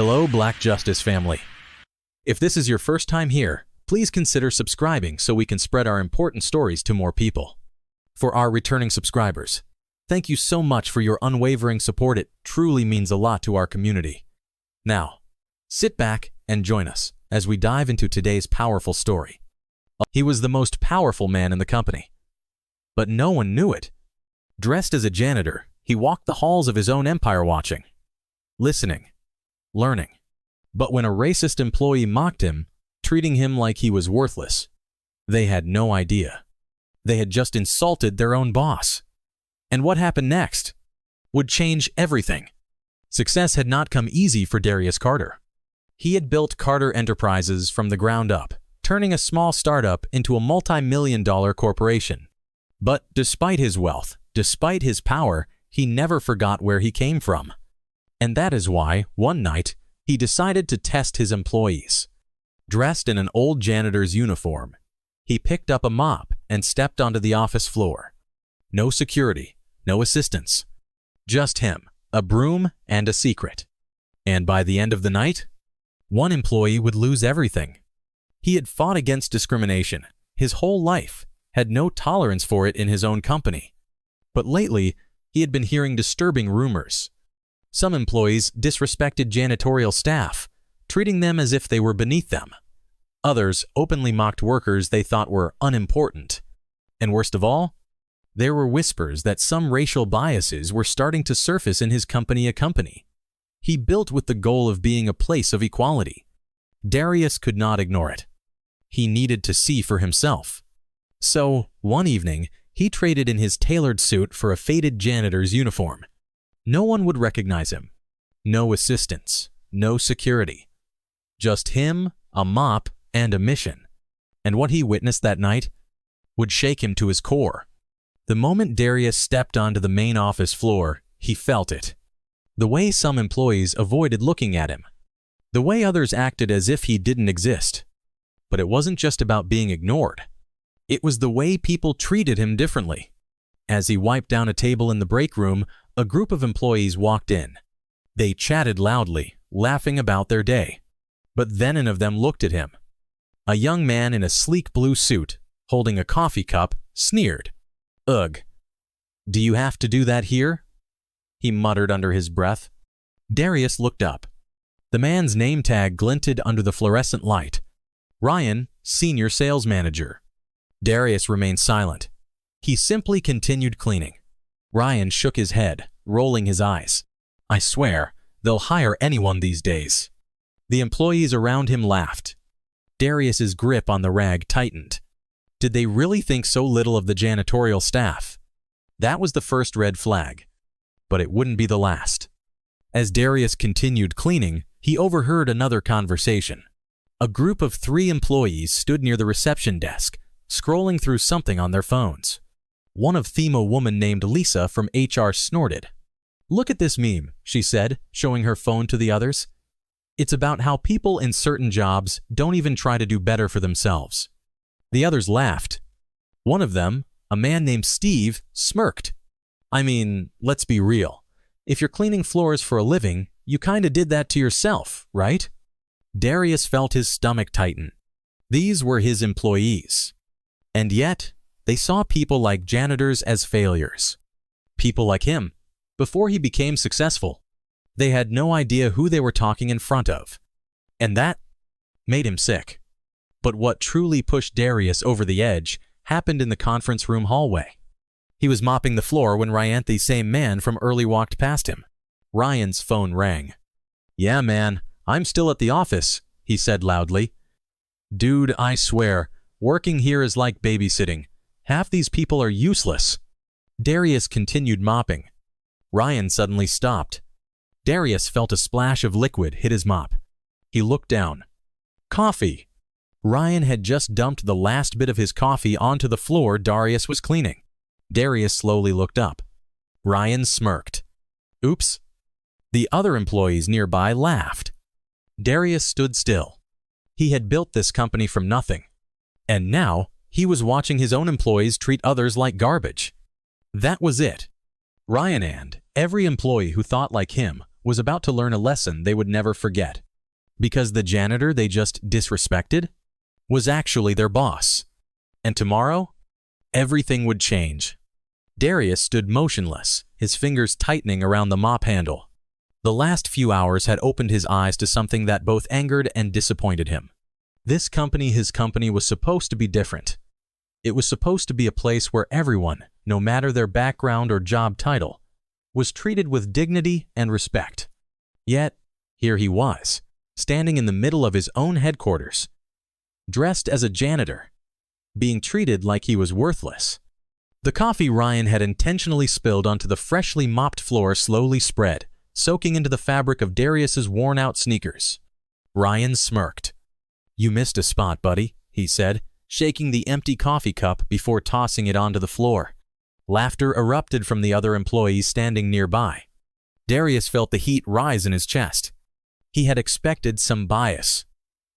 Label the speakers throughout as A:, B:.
A: Hello, Black Justice family. If this is your first time here, please consider subscribing so we can spread our important stories to more people. For our returning subscribers, thank you so much for your unwavering support. It truly means a lot to our community. Now, sit back and join us as we dive into today's powerful story. He was the most powerful man in the company, but no one knew it. Dressed as a janitor, he walked the halls of his own empire watching, listening, learning. But when a racist employee mocked him, treating him like he was worthless, they had no idea. They had just insulted their own boss. And what happened next would change everything. Success had not come easy for Darius Carter. He had built Carter Enterprises from the ground up, turning a small startup into a multi-million-dollar corporation. But despite his wealth, despite his power, he never forgot where he came from. And that is why, one night, he decided to test his employees. Dressed in an old janitor's uniform, he picked up a mop and stepped onto the office floor. No security, no assistants, just him, a broom, and a secret. And by the end of the night, one employee would lose everything. He had fought against discrimination his whole life, had no tolerance for it in his own company. But lately, he had been hearing disturbing rumors. Some employees disrespected janitorial staff, treating them as if they were beneath them. Others openly mocked workers they thought were unimportant. And worst of all, there were whispers that some racial biases were starting to surface in his company. He built with the goal of being a place of equality. Darius could not ignore it. He needed to see for himself. So, one evening, he traded in his tailored suit for a faded janitor's uniform. No one would recognize him. No assistants, no security. Just him, a mop, and a mission. And what he witnessed that night would shake him to his core. The moment Darius stepped onto the main office floor, he felt it. The way some employees avoided looking at him. The way others acted as if he didn't exist. But it wasn't just about being ignored. It was the way people treated him differently. As he wiped down a table in the break room, a group of employees walked in. They chatted loudly, laughing about their day. But then one of them looked at him. A young man in a sleek blue suit, holding a coffee cup, sneered. "Ugh. Do you have to do that here?" he muttered under his breath. Darius looked up. The man's name tag glinted under the fluorescent light. Ryan, Senior Sales Manager. Darius remained silent. He simply continued cleaning. Ryan shook his head, rolling his eyes. "I swear, they'll hire anyone these days." The employees around him laughed. Darius's grip on the rag tightened. Did they really think so little of the janitorial staff? That was the first red flag. But it wouldn't be the last. As Darius continued cleaning, he overheard another conversation. A group of 3 employees stood near the reception desk, scrolling through something on their phones. One of them, a woman named Lisa from HR, snorted. "Look at this meme," she said, showing her phone to the others. "It's about how people in certain jobs don't even try to do better for themselves." The others laughed. One of them, a man named Steve, smirked. "I mean, let's be real. If you're cleaning floors for a living, you kinda did that to yourself, right?" Darius felt his stomach tighten. These were his employees. And yet, they saw people like janitors as failures. People like him, before he became successful. They had no idea who they were talking in front of. And that made him sick. But what truly pushed Darius over the edge happened in the conference room hallway. He was mopping the floor when Ryan, the same man from early, walked past him. Ryan's phone rang. "Yeah, man, I'm still at the office," he said loudly. "Dude, I swear, working here is like babysitting. Half these people are useless." Darius continued mopping. Ryan suddenly stopped. Darius felt a splash of liquid hit his mop. He looked down. Coffee. Ryan had just dumped the last bit of his coffee onto the floor Darius was cleaning. Darius slowly looked up. Ryan smirked. "Oops." The other employees nearby laughed. Darius stood still. He had built this company from nothing. And now, he was watching his own employees treat others like garbage. That was it. Ryan and every employee who thought like him was about to learn a lesson they would never forget. Because the janitor they just disrespected was actually their boss. And tomorrow, everything would change. Darius stood motionless, his fingers tightening around the mop handle. The last few hours had opened his eyes to something that both angered and disappointed him. His company was supposed to be different. It was supposed to be a place where everyone, no matter their background or job title, was treated with dignity and respect. Yet, here he was, standing in the middle of his own headquarters, dressed as a janitor, being treated like he was worthless. The coffee Ryan had intentionally spilled onto the freshly mopped floor slowly spread, soaking into the fabric of Darius's worn-out sneakers. Ryan smirked. "You missed a spot, buddy," he said, shaking the empty coffee cup before tossing it onto the floor. Laughter erupted from the other employees standing nearby. Darius felt the heat rise in his chest. He had expected some bias,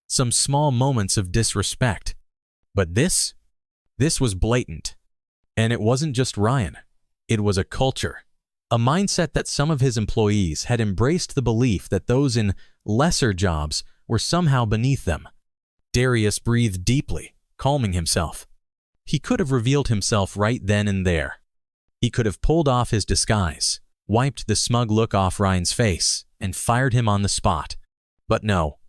A: some small moments of disrespect. But this was blatant. And it wasn't just Ryan. It was a culture, a mindset that some of his employees had embraced the belief that those in lesser jobs were somehow beneath them. Darius breathed deeply, calming himself. He could have revealed himself right then and there. He could have pulled off his disguise, wiped the smug look off Ryan's face, and fired him on the spot. But no,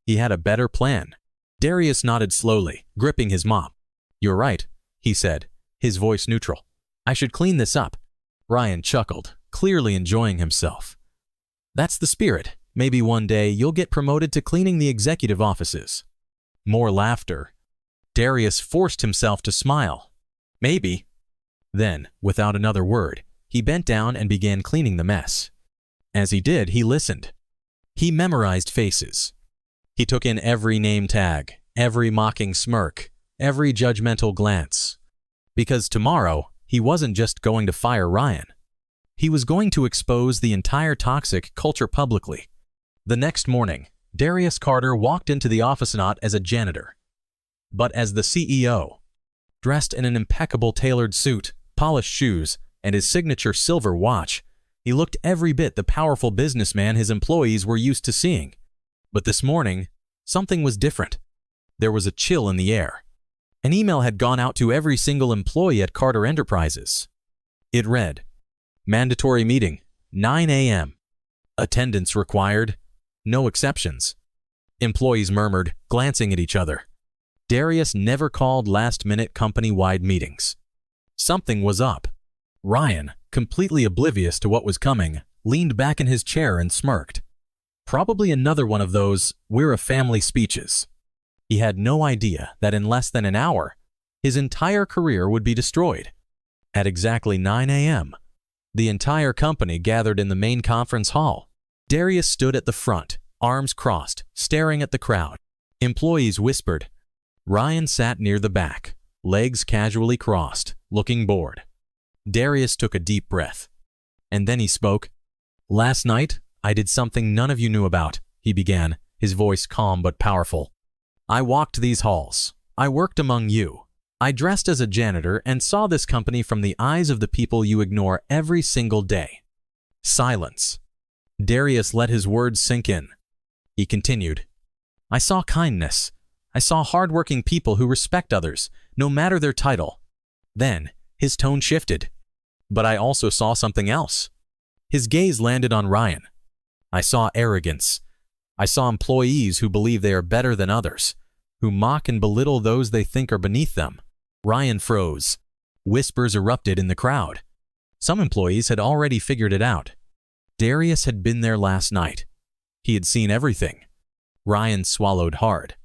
A: he had a better plan. Darius nodded slowly, gripping his mop. "You're right," he said, his voice neutral. "I should clean this up." Ryan chuckled, clearly enjoying himself. "That's the spirit. Maybe one day you'll get promoted to cleaning the executive offices." More laughter. Darius forced himself to smile. "Maybe." Then, without another word, he bent down and began cleaning the mess. As he did, he listened. He memorized faces. He took in every name tag, every mocking smirk, every judgmental glance. Because tomorrow, he wasn't just going to fire Ryan. He was going to expose the entire toxic culture publicly. The next morning, Darius Carter walked into the office not as a janitor, but as the CEO. Dressed in an impeccable tailored suit, polished shoes, and his signature silver watch, he looked every bit the powerful businessman his employees were used to seeing. But this morning, something was different. There was a chill in the air. An email had gone out to every single employee at Carter Enterprises. It read, "Mandatory meeting, 9 a.m. Attendance required. No exceptions." Employees murmured, glancing at each other. Darius never called last-minute company-wide meetings. Something was up. Ryan, completely oblivious to what was coming, leaned back in his chair and smirked. Probably another one of those "we're a family" speeches. He had no idea that in less than an hour, his entire career would be destroyed. At exactly 9 a.m., the entire company gathered in the main conference hall. Darius stood at the front, arms crossed, staring at the crowd. Employees whispered. Ryan sat near the back, legs casually crossed, looking bored. Darius took a deep breath. And then he spoke. "Last night, I did something none of you knew about," he began, his voice calm but powerful. "I walked these halls. I worked among you. I dressed as a janitor and saw this company from the eyes of the people you ignore every single day." Silence. Darius let his words sink in. He continued. "I saw kindness. I saw hardworking people who respect others, no matter their title." Then, his tone shifted. "But I also saw something else." His gaze landed on Ryan. "I saw arrogance. I saw employees who believe they are better than others, who mock and belittle those they think are beneath them." Ryan froze. Whispers erupted in the crowd. Some employees had already figured it out. Darius had been there last night. He had seen everything. Ryan swallowed hard.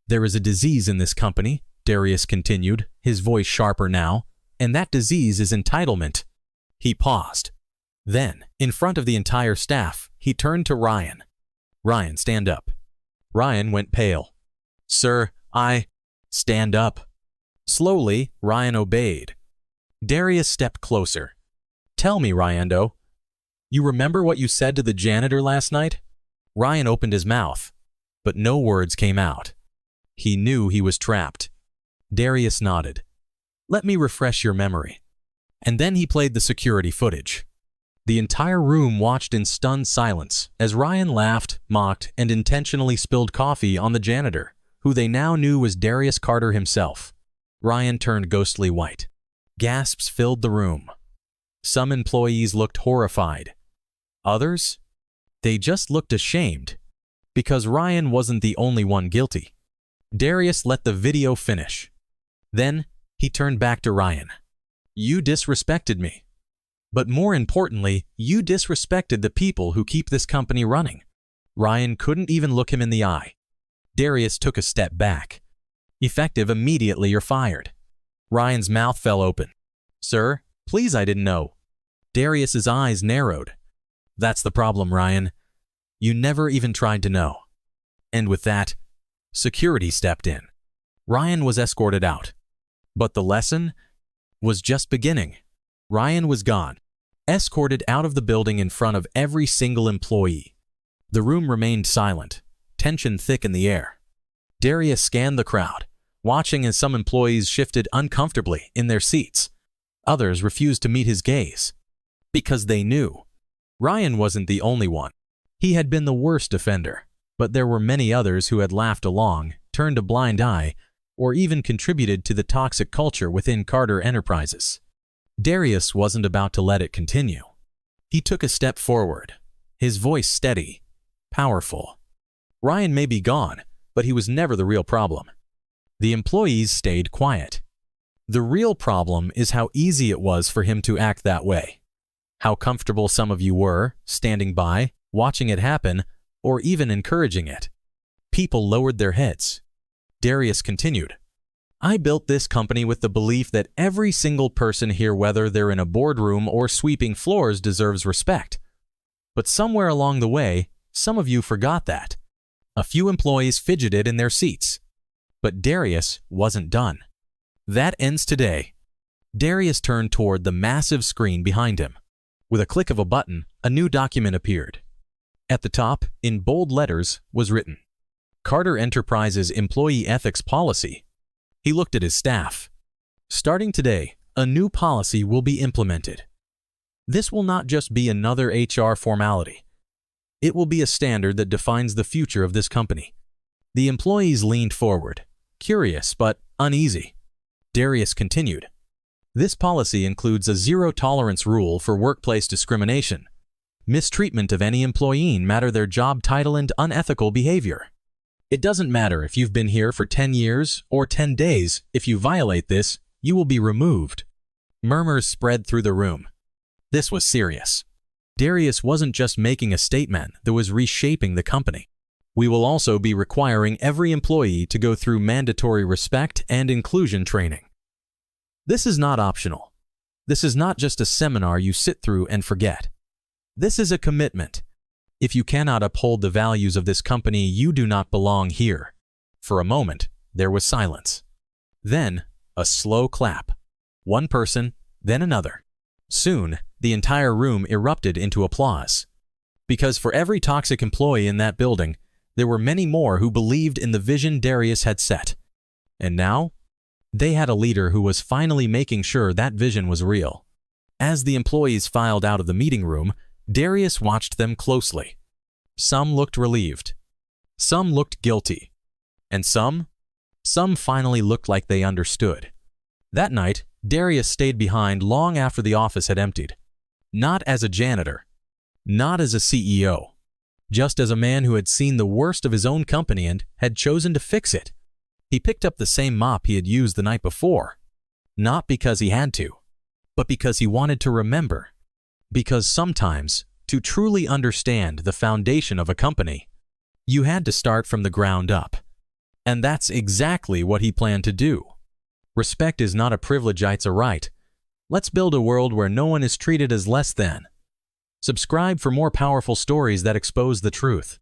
A: "There is a disease in this company," Darius continued, his voice sharper now, "and that disease is entitlement." He paused. Then, in front of the entire staff, he turned to Ryan. "Ryan, stand up." Ryan went pale. "Sir, Stand up." Slowly, Ryan obeyed. Darius stepped closer. "Tell me, Ryando, you remember what you said to the janitor last night?" Ryan opened his mouth, but no words came out. He knew he was trapped. Darius nodded. "Let me refresh your memory." And then he played the security footage. The entire room watched in stunned silence as Ryan laughed, mocked, and intentionally spilled coffee on the janitor, who they now knew was Darius Carter himself. Ryan turned ghostly white. Gasps filled the room. Some employees looked horrified. Others? They just looked ashamed, because Ryan wasn't the only one guilty. Darius let the video finish. Then, he turned back to Ryan. "You disrespected me. But more importantly, you disrespected the people who keep this company running." Ryan couldn't even look him in the eye. Darius took a step back. "Effective immediately, you're fired." Ryan's mouth fell open. "Sir, please, I didn't know." Darius's eyes narrowed. "That's the problem, Ryan. You never even tried to know." And with that, security stepped in. Ryan was escorted out. But the lesson was just beginning. Ryan was gone, escorted out of the building in front of every single employee. The room remained silent, tension thick in the air. Darius scanned the crowd, watching as some employees shifted uncomfortably in their seats. Others refused to meet his gaze, because they knew Ryan wasn't the only one. He had been the worst offender, but there were many others who had laughed along, turned a blind eye, or even contributed to the toxic culture within Carter Enterprises. Darius wasn't about to let it continue. He took a step forward, his voice steady, powerful. Ryan may be gone, but he was never the real problem. The employees stayed quiet. The real problem is how easy it was for him to act that way. How comfortable some of you were, standing by, watching it happen, or even encouraging it. People lowered their heads. Darius continued. "I built this company with the belief that every single person here, whether they're in a boardroom or sweeping floors, deserves respect. But somewhere along the way, some of you forgot that." A few employees fidgeted in their seats. But Darius wasn't done. "That ends today." Darius turned toward the massive screen behind him. With a click of a button, a new document appeared. At the top, in bold letters, was written, "Carter Enterprises Employee Ethics Policy." He looked at his staff. "Starting today, a new policy will be implemented. This will not just be another HR formality. It will be a standard that defines the future of this company." The employees leaned forward, curious but uneasy. Darius continued. "This policy includes a zero-tolerance rule for workplace discrimination, mistreatment of any employee, no matter their job title, and unethical behavior. It doesn't matter if you've been here for 10 years or 10 days. If you violate this, you will be removed." Murmurs spread through the room. This was serious. Darius wasn't just making a statement that was reshaping the company. "We will also be requiring every employee to go through mandatory respect and inclusion training. This is not optional. This is not just a seminar you sit through and forget. This is a commitment. If you cannot uphold the values of this company, you do not belong here." For a moment, there was silence. Then, a slow clap. One person, then another. Soon, the entire room erupted into applause. Because for every toxic employee in that building, there were many more who believed in the vision Darius had set. And now, they had a leader who was finally making sure that vision was real. As the employees filed out of the meeting room, Darius watched them closely. Some looked relieved. Some looked guilty. And some finally looked like they understood. That night, Darius stayed behind long after the office had emptied. Not as a janitor. Not as a CEO. Just as a man who had seen the worst of his own company and had chosen to fix it. He picked up the same mop he had used the night before. Not because he had to, but because he wanted to remember. Because sometimes, to truly understand the foundation of a company, you had to start from the ground up. And that's exactly what he planned to do. Respect is not a privilege, it's a right. Let's build a world where no one is treated as less than. Subscribe for more powerful stories that expose the truth.